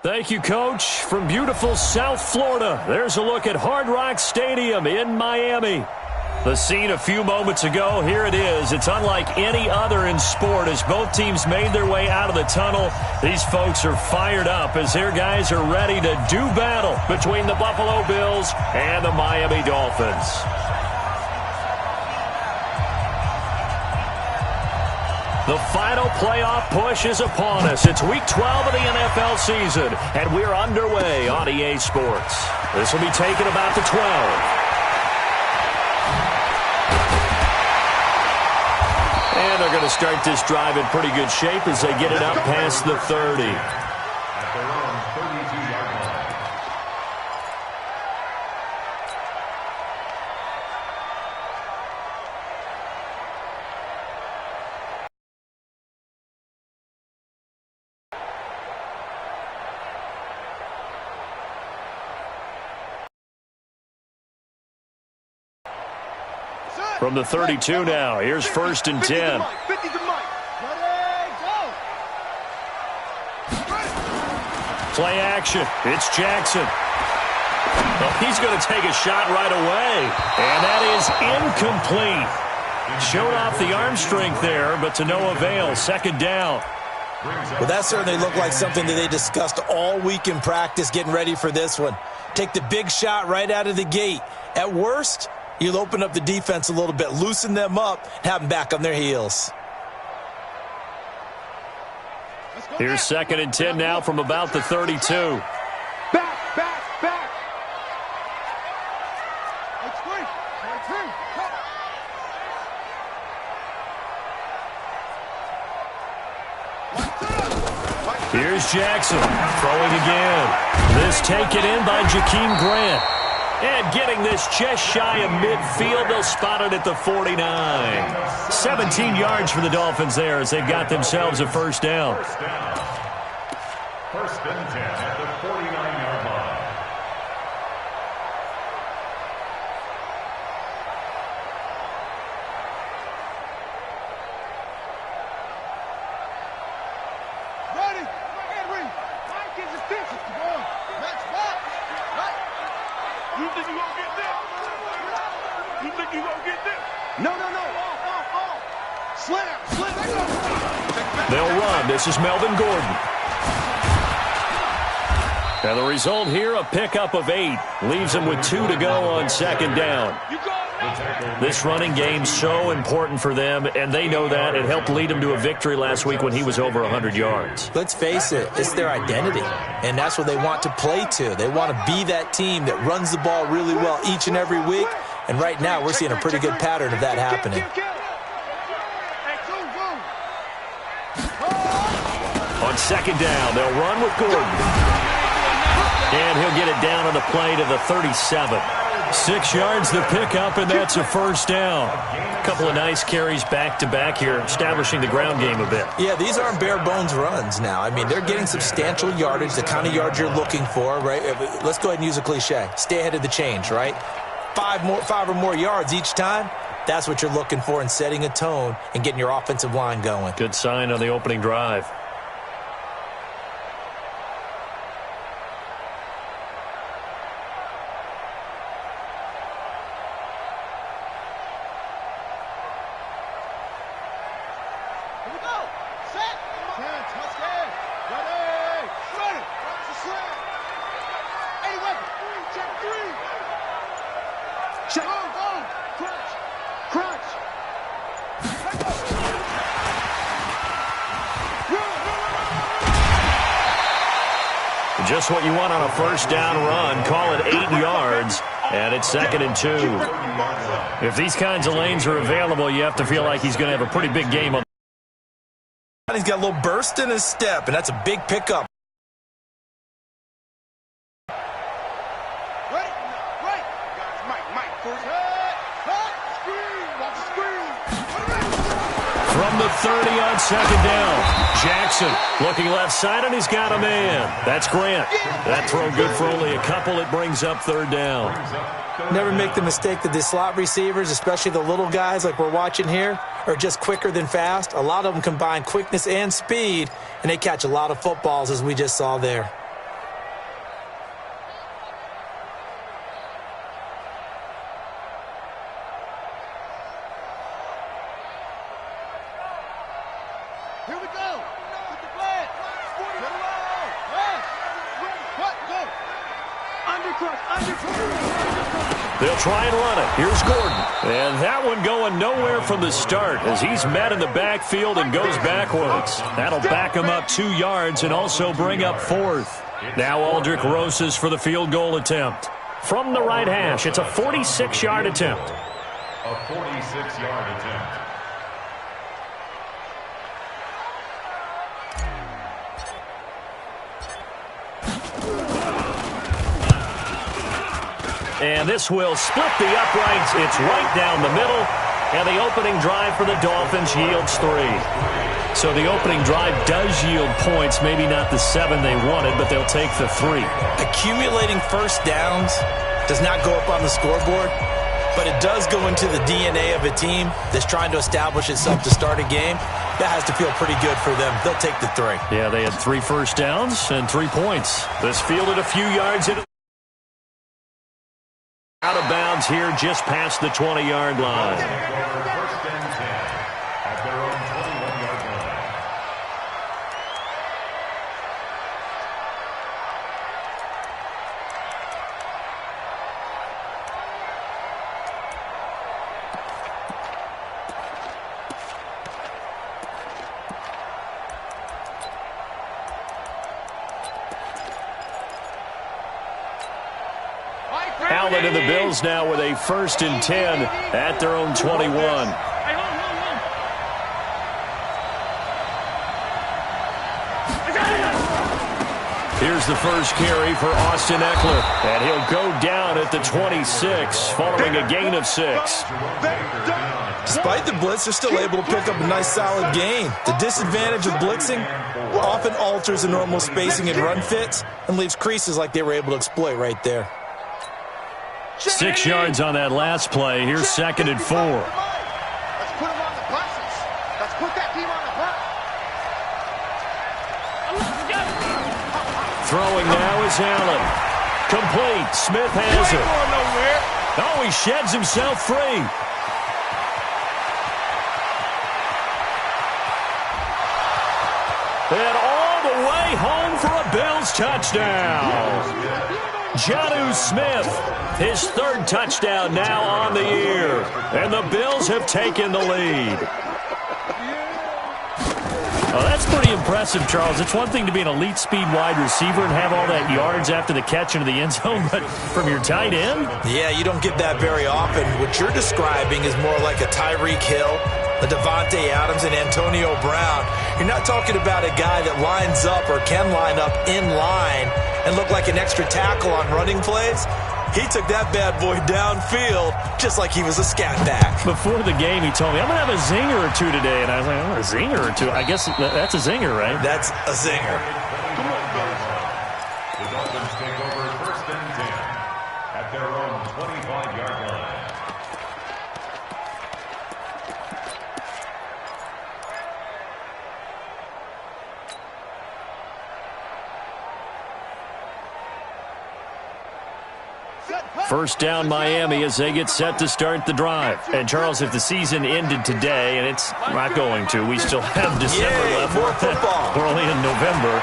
Thank you, Coach. From beautiful South Florida, there's a look at Hard Rock Stadium in Miami. The scene a few moments ago, here it is. It's unlike any other in sport as both teams made their way out of the tunnel. These folks are fired up as their guys are ready to do battle between the Buffalo Bills and the Miami Dolphins. The final playoff push is upon us. It's Week 12 of the NFL season, and we're underway on EA Sports. This will be taken about the 12. And they're going to start this drive in pretty good shape as they get it up past the 30. From the 32 now, here's 1st and 10. Play action. It's Jackson. Well, he's going to take a shot right away. And that is incomplete. Showed off the arm strength there, but to no avail. 2nd down. Well, that certainly looked like something that they discussed all week in practice getting ready for this one. Take the big shot right out of the gate. At worst, you'll open up the defense a little bit, loosen them up, have them back on their heels. Here's 2nd and 10 now from about the 32. Back. Here's Jackson throwing again. This taken in by Jakeem Grant. And getting this just shy of midfield, they'll spot it at the 49. 17 yards for the Dolphins there as they've got themselves a 1st down. 1st and 10 at the 49-yard line. Ready? Henry. Mike is attention. Come on. Next box. Right. You think you gonna get this? You think you gonna get this? No. Off. Slam. They'll run. This is Melvin Gordon. And the result here, a pickup of 8. Leaves them with 2 to go on 2nd down. This running game's so important for them, and they know that. It helped lead them to a victory last week when he was over 100 yards. Let's face it, it's their identity, and that's what they want to play to. They want to be that team that runs the ball really well each and every week, and right now we're seeing a pretty good pattern of that happening. On 2nd down, they'll run with Gordon. And he'll get it down on the play to the 37. 6 yards the pickup, and that's a 1st down. A couple of nice carries back-to-back here, establishing the ground game a bit. Yeah, these aren't bare-bones runs now. I mean, they're getting substantial yardage, the kind of yards you're looking for, right? Let's go ahead and use a cliche. Stay ahead of the change, right? 5 or more yards each time. That's what you're looking for in setting a tone and getting your offensive line going. Good sign on the opening drive. Just what you want on a 1st down run. Call it 8 yards, and it's 2nd and 2. If these kinds of lanes are available, you have to feel like he's going to have a pretty big game on. He's got a little burst in his step, and that's a big pickup. From the 30 on 2nd down. Jackson looking left side, and he's got a man. That's Grant. That throw good for only a couple. It brings up 3rd down. Never make the mistake that the slot receivers, especially the little guys like we're watching here, are just quicker than fast. A lot of them combine quickness and speed, and they catch a lot of footballs, as we just saw there. They'll try and run it. Here's Gordon. And that one going nowhere from the start as he's met in the backfield and goes backwards. That'll back him up 2 yards and also bring up 4th. Now Aldrich Rosas for the field goal attempt. From the right hash, it's a 46-yard attempt. A 46-yard attempt. And this will split the uprights. It's right down the middle. And the opening drive for the Dolphins yields 3. So the opening drive does yield points. Maybe not the 7 they wanted, but they'll take the 3. Accumulating first downs does not go up on the scoreboard, but it does go into the DNA of a team that's trying to establish itself to start a game. That has to feel pretty good for them. They'll take the 3. Yeah, they had 3 first downs and 3 points. This fielded a few yards in. Out of bounds here just past the 20-yard line. First and 10 at their own 21-yard line. Allen and the Bills now with a 1st and 10 at their own 21. Here's the first carry for Austin Eckler, and he'll go down at the 26 following a gain of 6. Despite the blitz, they're still able to pick up a nice solid gain. The disadvantage of blitzing often alters the normal spacing and run fits and leaves creases like they were able to exploit right there. 6 yards on that last play. Here's 2nd and 4. Let's put him on the buses. Let's put that team on the bus. Throwing now is Allen. Complete. Smith has it. Oh, he sheds himself free. And all the way home for a Bills touchdown. Jonnu Smith, his 3rd touchdown now on the year. And the Bills have taken the lead. Well, that's pretty impressive, Charles. It's one thing to be an elite speed wide receiver and have all that yards after the catch into the end zone, but from your tight end? Yeah, you don't get that very often. What you're describing is more like a Tyreek Hill, a Devontae Adams, and Antonio Brown. You're not talking about a guy that lines up or can line up in line and look like an extra tackle on running plays. He took that bad boy downfield just like he was a scat back. Before the game, he told me, I'm going to have a zinger or 2 today. And I was like, oh, a zinger or 2? I guess that's a zinger, right? That's a zinger. The Dolphins take over 1st and 10 at their own 25-yard line. First down Miami as they get set to start the drive. And, Charles, if the season ended today, and it's not going to, we still have December left. More football. We're only in November.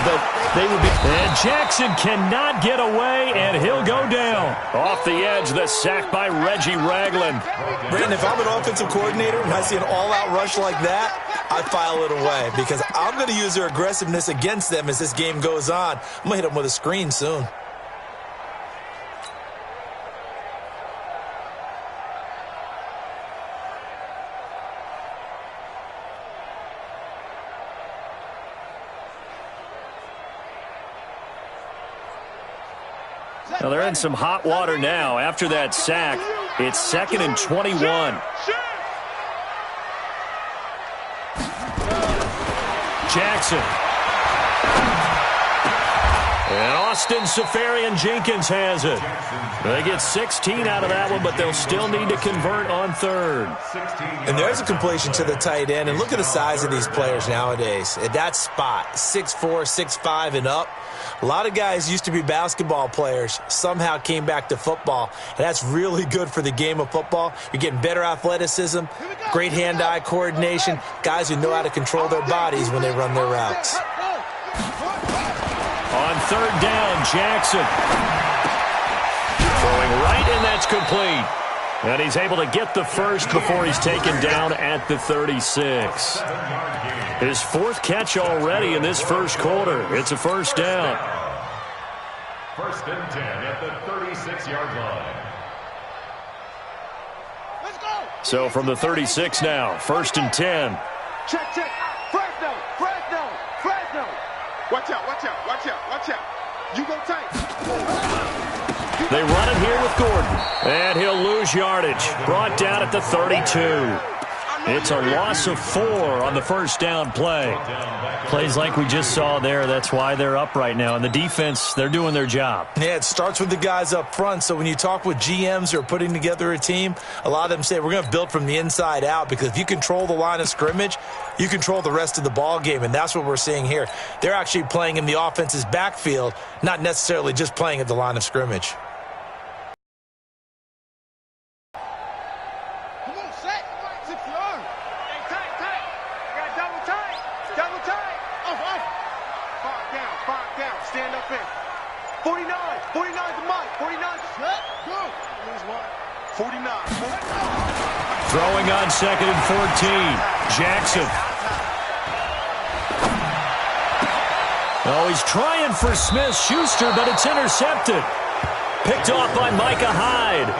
But they would be. And Jackson cannot get away, and he'll go down. Off the edge, the sack by Reggie Ragland. Brandon, if I'm an offensive coordinator and I see an all-out rush like that, I file it away because I'm going to use their aggressiveness against them as this game goes on. I'm going to hit them with a screen soon. Now they're in some hot water now. After that sack, it's 2nd and 21. Jackson. And Austin Seferian-Jenkins has it. They get 16 out of that one, but they'll still need to convert on 3rd. And there's a completion to the tight end. And look at the size of these players nowadays. At that spot, 6'4", 6'5", and up. A lot of guys used to be basketball players, somehow came back to football. And that's really good for the game of football. You're getting better athleticism, great hand-eye coordination, guys who know how to control their bodies when they run their routes. On 3rd down, Jackson. Throwing right, and that's complete. And he's able to get the first before he's taken down at the 36. His fourth catch already in this first quarter. It's a first down. First and 10 at the 36-yard line. Let's go. So from the 36 now, first and 10. Check. Fresno. Watch out. You go tight. They run it here with Gordon. And he'll lose yardage. Brought down at the 32. It's a loss of 4 on the first down play. Plays like we just saw there. That's why they're up right now. And the defense, they're doing their job. Yeah, it starts with the guys up front. So when you talk with GMs who are putting together a team, a lot of them say we're going to build from the inside out, because if you control the line of scrimmage, you control the rest of the ball game, and that's what we're seeing here. They're actually playing in the offense's backfield, not necessarily just playing at the line of scrimmage. Stand up in. 49 to Mike. 49 set. Go. Lose one. 49. Throwing on second and 14. Jackson. Oh, he's trying for Smith-Schuster, but it's intercepted. Picked off by Micah Hyde.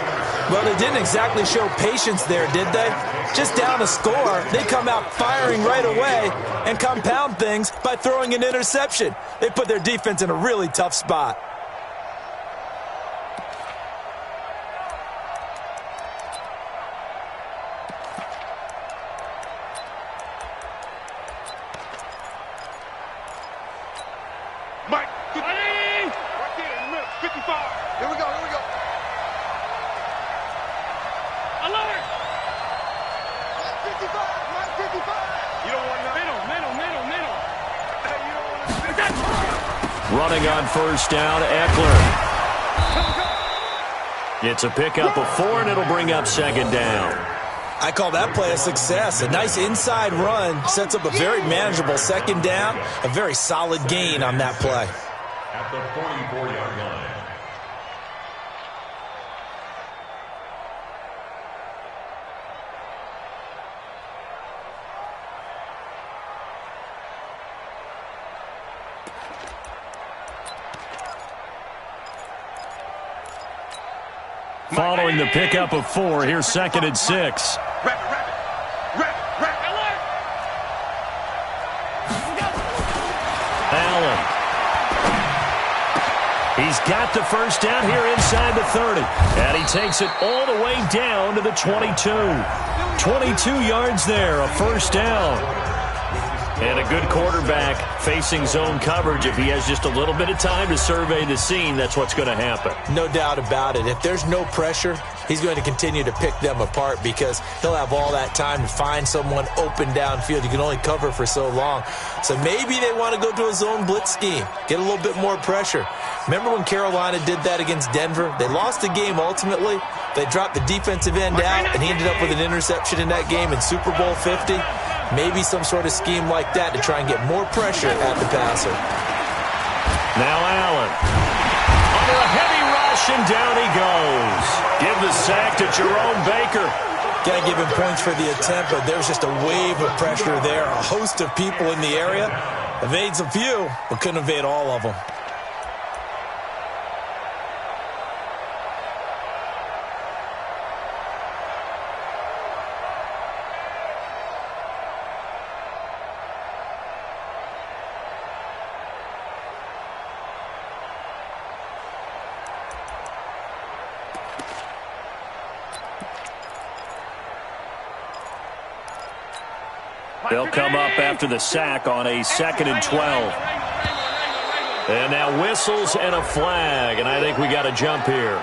Well, they didn't exactly show patience there, did they? Just down a score, they come out firing right away and compound things by throwing an interception. They put their defense in a really tough spot. Mike, right there in the middle, 55. Here we go. Alert! Mike 55. You don't want nothing. Middle. Hey, you don't want nothing. Running on first down, Eckler. It's a pickup of 4, and it'll bring up second down. I call that play a success. A nice inside run sets up a very manageable second down, a very solid gain on that play. At the 44-yard line. Following the pickup of 4, here's second and 6. Rapid. Alert! Allen. He's got the first down here inside the 30. And he takes it all the way down to the 22. 22 yards there, a first down. And a good quarterback facing zone coverage. If he has just a little bit of time to survey the scene, that's what's going to happen. No doubt about it. If there's no pressure, he's going to continue to pick them apart, because he'll have all that time to find someone open downfield. You can only cover for so long. So maybe they want to go to a zone blitz scheme, get a little bit more pressure. Remember when Carolina did that against Denver? They lost the game ultimately. They dropped the defensive end out, and he ended up with an interception in that game in Super Bowl 50. Maybe some sort of scheme like that to try and get more pressure at the passer. Now Allen. Under a heavy rush, and down he goes. Give the sack to Jerome Baker. Got to give him points for the attempt, but there's just a wave of pressure there. A host of people in the area. Evades a few, but couldn't evade all of them. They'll come up after the sack on a second and 12. And now whistles and a flag, and I think we got a jump here.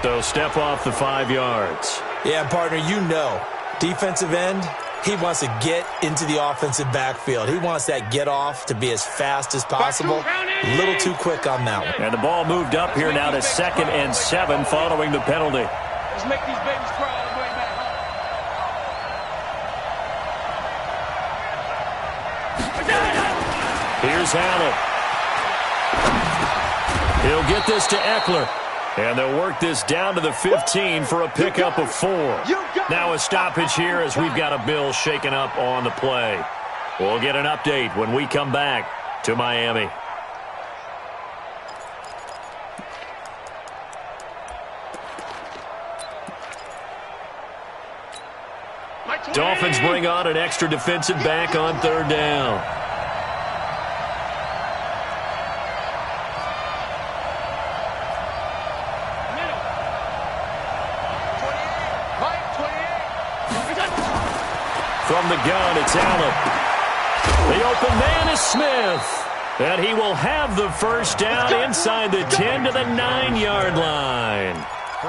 So step off the 5 yards. Yeah, partner, you know, defensive end, he wants to get into the offensive backfield. He wants that get off to be as fast as possible. A little too quick on that one. And the ball moved up here now to second and 7 following the penalty. Let's make these babies cry all the way back home. Here's Allen. He'll get this to Eckler. And they'll work this down to the 15 for a pickup of 4. Now a stoppage here as we've got a Bill shaken up on the play. We'll get an update when we come back to Miami. Dolphins bring on an extra defensive back on 3rd down. From the gun, it's Allen. The open man is Smith. And he will have the first down inside the 10 to the 9-yard line.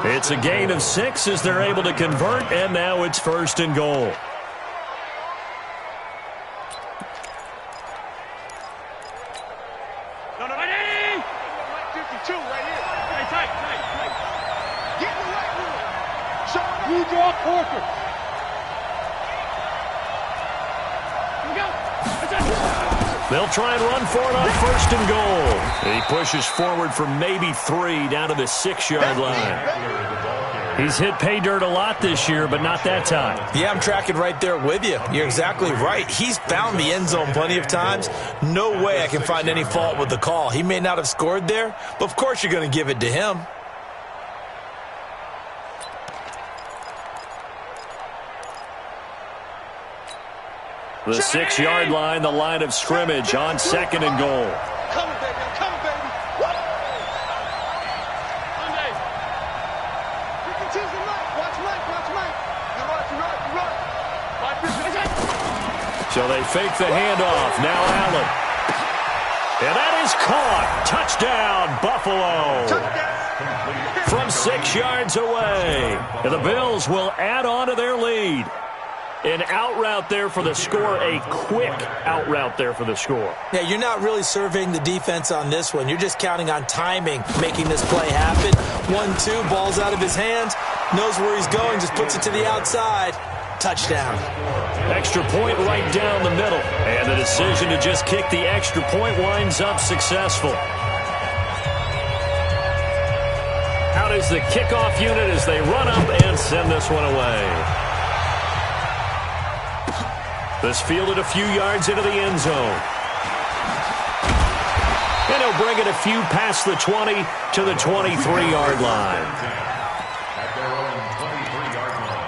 It's a gain of 6 as they're able to convert, and now it's 1st and goal. No, 52 right here. Hey, tight. Get in the right room. Show you draw Corker. They'll try and run for it on 1st and goal. He pushes forward for maybe 3 down to the 6-yard line. He's hit pay dirt a lot this year, but not that time. Yeah, I'm tracking right there with you. You're exactly right. He's found the end zone plenty of times. No way I can find any fault with the call. He may not have scored there, but of course you're going to give it to him. The 6-yard line, the line of scrimmage on 2nd and goal. Coming, baby. I'm coming, baby. Monday. You can choose the night. Watch Mike. You're right. So they fake the handoff. Now Allen. And that is caught. Touchdown, Buffalo. From 6 yards away. And the Bills will add on to their lead. An out route there for the score, a quick out route there for the score. Yeah, you're not really surveying the defense on this one. You're just counting on timing, making this play happen. 1-2, ball's out of his hands, knows where he's going, just puts it to the outside. Touchdown. Extra point right down the middle. And the decision to just kick the extra point winds up successful. Out is the kickoff unit as they run up and send this one away. This fielded a few yards into the end zone. And he'll bring it a few past the 20 to the 23-yard line. At their own 23-yard line.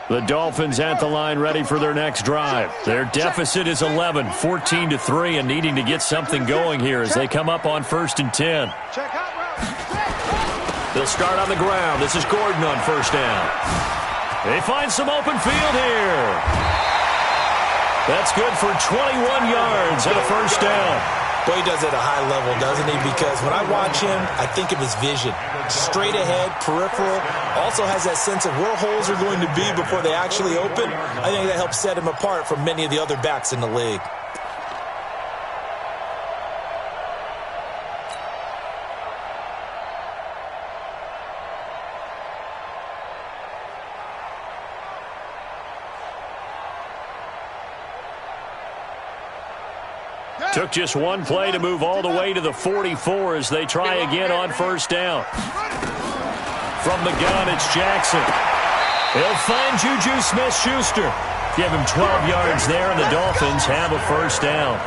The Dolphins at the line ready for their next drive. Their deficit is 11, 14-3, and needing to get something going here as they come up on 1st and 10. They'll start on the ground. This is Gordon on 1st down. They find some open field here. That's good for 21 yards and a 1st down. Boy, he does it at a high level, doesn't he? Because when I watch him, I think of his vision. Straight ahead, peripheral, also has that sense of where holes are going to be before they actually open. I think that helps set him apart from many of the other backs in the league. Took just one play to move all the way to the 44 as they try again on 1st down. From the gun, it's Jackson. He'll find Juju Smith-Schuster. Give him 12 yards there, and the Dolphins have a 1st down.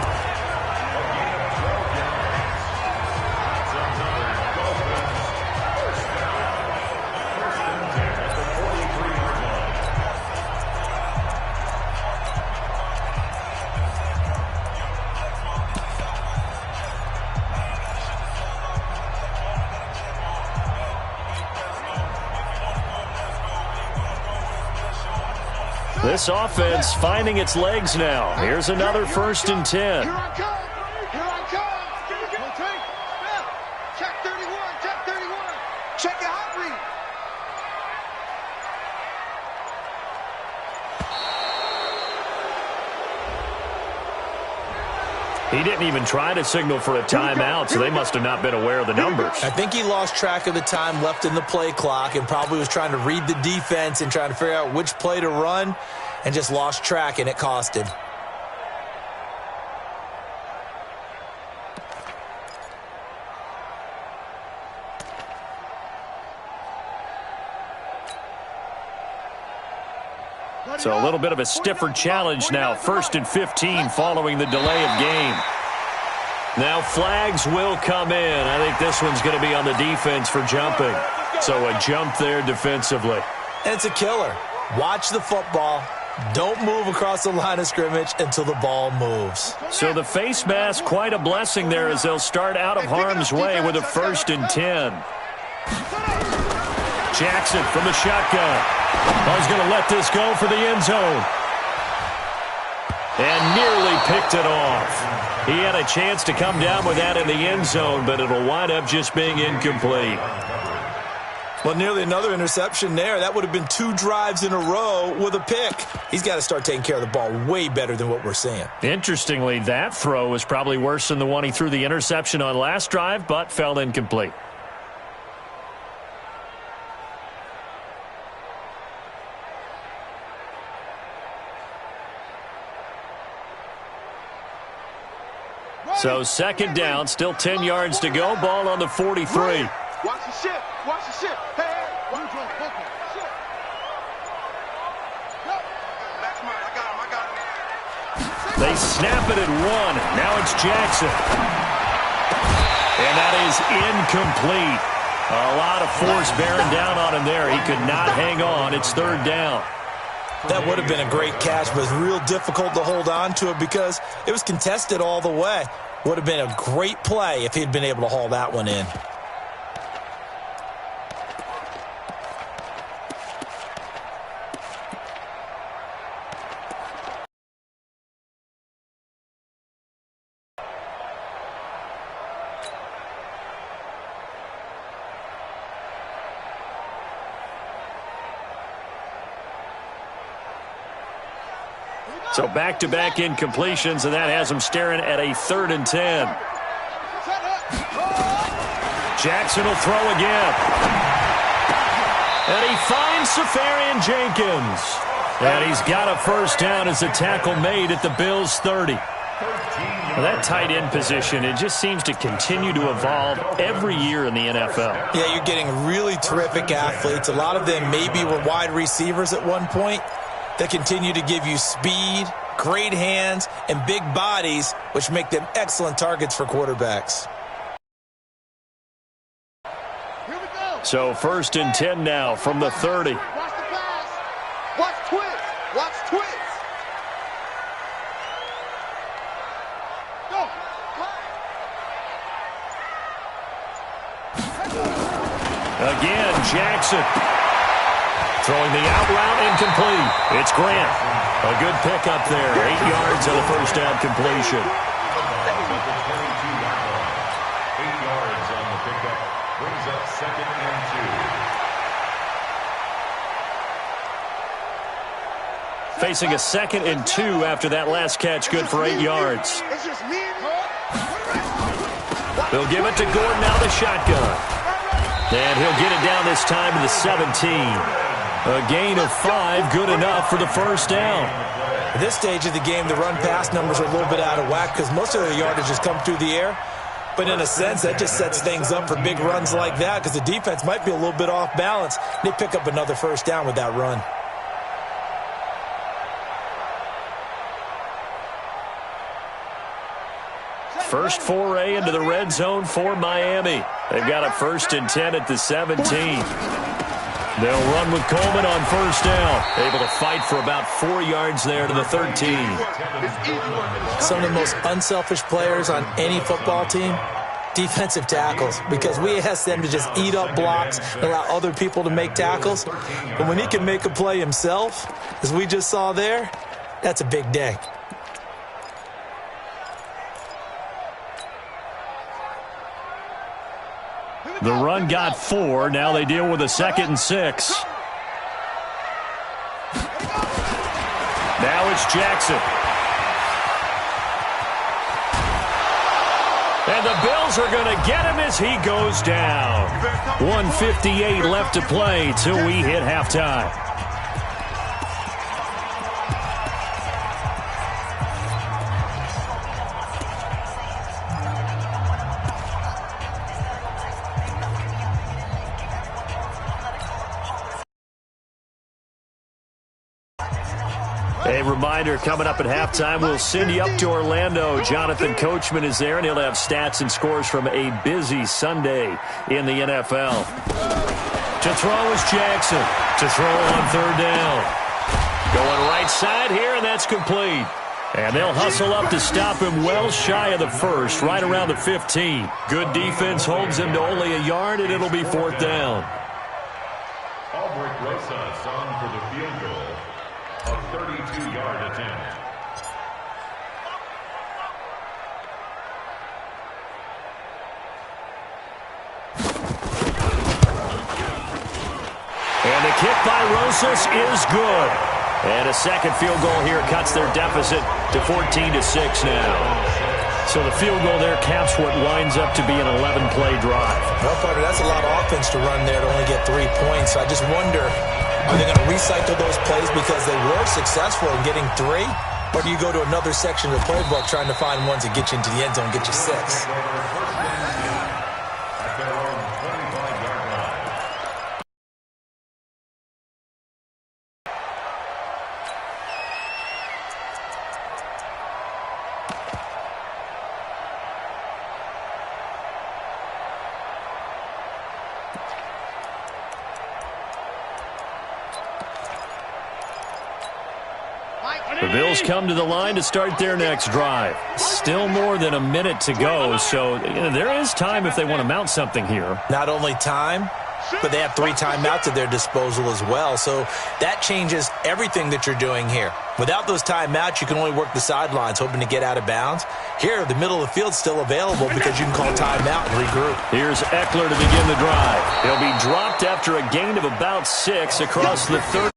This offense finding its legs now. Here's another 1st and 10. Here I come. Check 31. Check your hot read. He didn't even try to signal for a timeout, so they must have not been aware of the numbers. I think he lost track of the time left in the play clock and probably was trying to read the defense and trying to figure out which play to run and just lost track, and it cost him. So a little bit of a stiffer challenge now. 1st and 15 following the delay of game. Now flags will come in. I think this one's going to be on the defense for jumping. So a jump there defensively. And it's a killer. Watch the football. Don't move across the line of scrimmage until the ball moves. So the face mask, quite a blessing there as they'll start out of harm's way with a 1st and 10. Jackson from the shotgun. I was going to let this go for the end zone. And nearly picked it off. He had a chance to come down with that in the end zone, but it'll wind up just being incomplete. Well, nearly another interception there. That would have been 2 drives in a row with a pick. He's got to start taking care of the ball way better than what we're seeing. Interestingly, that throw was probably worse than the one he threw the interception on last drive, but fell incomplete. So 2nd down, still 10 yards to go. Ball on the 43. Watch the ship. Watch the ship. Hey, watch the ship. That's mine. I got him. They snap it at 1. Now it's Jackson. And that is incomplete. A lot of force bearing down on him there. He could not hang on. It's 3rd down. That would have been a great catch, but it's real difficult to hold on to it because it was contested all the way. Would have been a great play if he'd been able to haul that one in. So back-to-back incompletions, and that has him staring at a 3rd and 10. Jackson will throw again. And he finds Safarian Jenkins. And he's got a 1st down as a tackle made at the Bills' 30. Well, that tight end position, it just seems to continue to evolve every year in the NFL. Yeah, you're getting really terrific athletes. A lot of them maybe were wide receivers at one point. That continue to give you speed, great hands, and big bodies, which make them excellent targets for quarterbacks. Here we go. So 1st and 10 now from the 30. Watch the pass. Watch twist. Watch twist. Go. Again, Jackson. Throwing the out route incomplete. It's Grant. A good pickup there. 8 yards on the 1st down completion. 8 yards on the pickup. Brings up 2nd and 2. Facing a 2nd and 2 after that last catch. Good for 8 yards. It's just me and her. They'll give it to Gordon now, the shotgun. And he'll get it down this time to the 17. A gain of 5, good enough for the 1st down. At this stage of the game, the run-pass numbers are a little bit out of whack because most of the yardage has come through the air. But in a sense, that just sets things up for big runs like that because the defense might be a little bit off balance. They pick up another 1st down with that run. First foray into the red zone for Miami. They've got a 1st and 10 at the 17. They'll run with Coleman on 1st down. Able to fight for about 4 yards there to the 13. Some of the most unselfish players on any football team, defensive tackles, because we ask them to just eat up blocks and allow other people to make tackles. But when he can make a play himself, as we just saw there, that's a big day. The run got 4. Now they deal with a 2nd and 6. Now it's Jackson. And the Bills are going to get him as he goes down. 1:58 left to play till we hit halftime. A reminder, coming up at halftime, we'll send you up to Orlando. Jonathan Coachman is there, and he'll have stats and scores from a busy Sunday in the NFL. To throw is Jackson. To throw on third down. Going right side here, and that's complete. And they'll hustle up to stop him well shy of the first, right around the 15. Good defense holds him to only a yard, and it'll be fourth down. Albrecht Rosas on for the field goal. A 32-yard attempt. And the kick by Rosas is good. And a second field goal here cuts their deficit to 14-6 now. So the field goal there caps what winds up to be an 11-play drive. Well, Carter, that's a lot of offense to run there to only get 3 points. I just wonder, are they going to recycle those plays because they were successful in getting 3? Or do you go to another section of the playbook trying to find ones that get you into the end zone and get you 6? At their own 25-yard line. The Bills come to the line to start their next drive. Still more than a minute to go, so there is time if they want to mount something here. Not only time, but they have 3 timeouts at their disposal as well. So that changes everything that you're doing here. Without those timeouts, you can only work the sidelines, hoping to get out of bounds. Here, the middle of the field's still available because you can call timeout and regroup. Here's Eckler to begin the drive. He'll be dropped after a gain of about 6 across the 30.